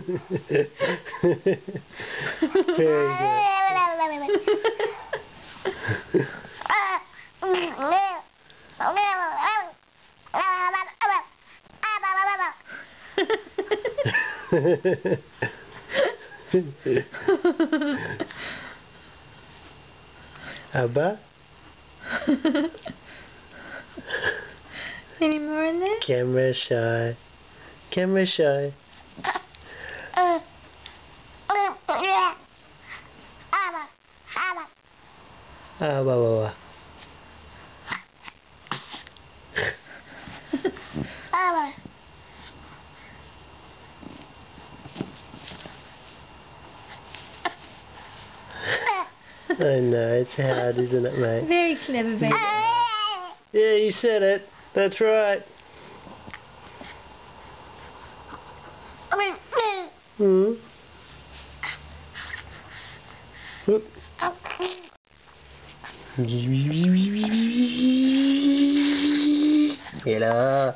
Very good. Abba? Any more in there? Camera shy. Camera shy. Abba. I know, it's hard, isn't it, mate? Very clever, baby. Yeah, you said it. That's right. Hmm. Whoop. Hello.